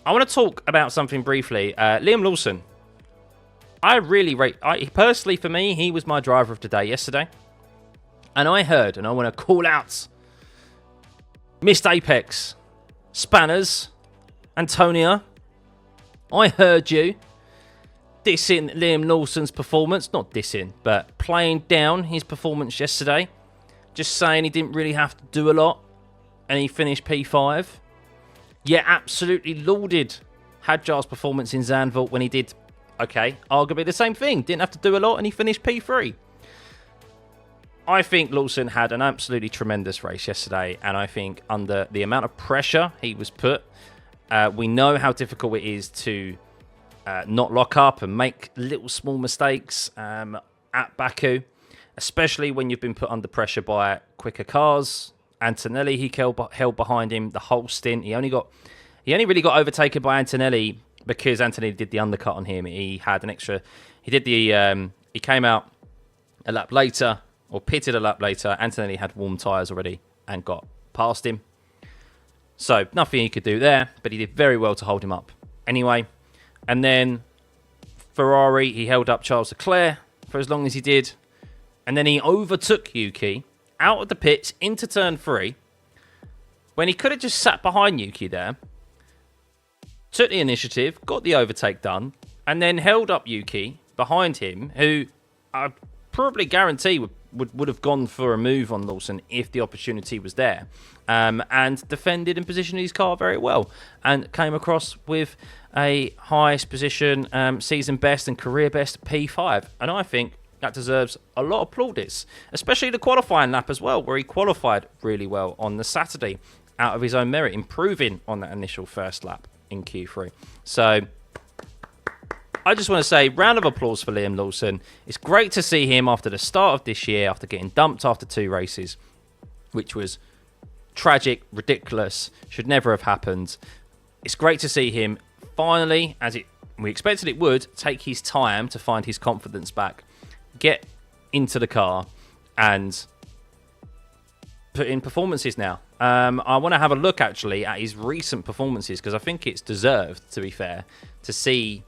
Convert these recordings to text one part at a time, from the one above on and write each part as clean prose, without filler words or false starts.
I want to talk about something briefly. Liam Lawson. I really rate... personally, for me, he was my driver of the day yesterday. And I heard, and I want to call out Missed Apex, Spanners, Antonia. I heard you dissing Liam Lawson's performance. Not dissing, but playing down his performance yesterday. Just saying he didn't really have to do a lot. And he finished P5. Yeah, absolutely lauded Hadjar's performance in Zandvoort when he did, okay, arguably the same thing. Didn't have to do a lot and he finished P3. I think Lawson had an absolutely tremendous race yesterday. And I think under the amount of pressure he was put, we know how difficult it is to not lock up and make little small mistakes at Baku. Especially when you've been put under pressure by quicker cars. Antonelli, he held behind him the whole stint. He only really got overtaken by Antonelli because Antonelli did the undercut on him. He had an extra. He did the. He came out a lap later or pitted a lap later. Antonelli had warm tyres already and got past him. So nothing he could do there, but he did very well to hold him up anyway. And then Ferrari, he held up Charles Leclerc for as long as he did, and then he overtook Yuki out of the pits into turn 3 when he could have just sat behind Yuki there, took the initiative, got the overtake done, and then held up Yuki behind him, who I probably guarantee would have gone for a move on Lawson if the opportunity was there, and defended and positioned his car very well, and came across with a highest position, season best and career best P5, and I think that deserves a lot of plaudits, especially the qualifying lap as well, where he qualified really well on the Saturday out of his own merit, improving on that initial first lap in Q3. So I just want to say, round of applause for Liam Lawson. It's great to see him after the start of this year, after getting dumped after 2 races, which was tragic, ridiculous, should never have happened. It's great to see him finally, as we expected it would, take his time to find his confidence back, get into the car and put in performances now. I want to have a look actually at his recent performances because I think it's deserved, to be fair, to see.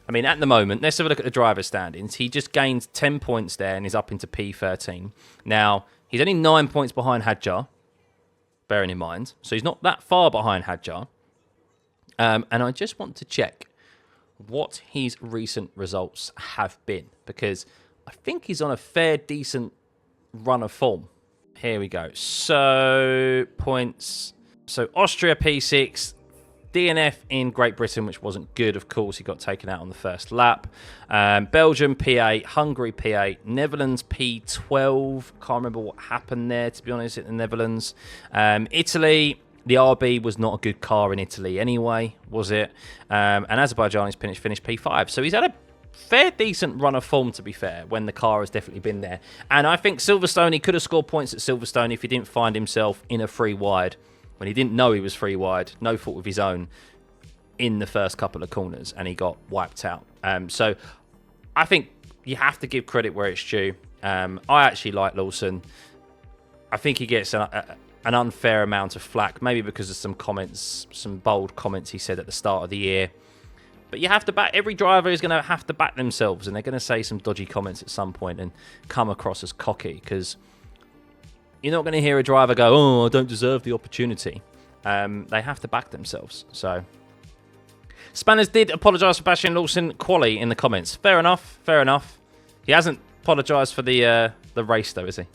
I mean, at the moment, let's have a look at the driver standings. He just gained 10 points there and is up into P13. Now, he's only 9 points behind Hadjar, bearing in mind. So he's not that far behind Hadjar. And I just want to check what his recent results have been, because I think he's on a fair decent run of form. Here we go. So, points. So, Austria P6, DNF in Great Britain, which wasn't good, of course. He got taken out on the first lap. Belgium P8, Hungary P8, Netherlands P12. Can't remember what happened there, to be honest, in the Netherlands. Italy, the RB was not a good car in Italy anyway, was it? And Azerbaijan is finished P5. So he's had a fair decent run of form, to be fair, when the car has definitely been there. And I think Silverstone, he could have scored points at Silverstone if he didn't find himself in a free wide, when he didn't know he was free wide, no fault of his own, in the first couple of corners, and he got wiped out. So I think you have to give credit where it's due. I actually like Lawson. I think he gets an unfair amount of flack, maybe because of some comments, some bold comments he said at the start of the year. But you have to back, every driver is going to have to back themselves, and they're going to say some dodgy comments at some point and come across as cocky, because you're not going to hear a driver go, oh, I don't deserve the opportunity. They have to back themselves. So Spanners did apologise for bashing Lawson quali in the comments. Fair enough, fair enough. He hasn't apologised for the race though, is he?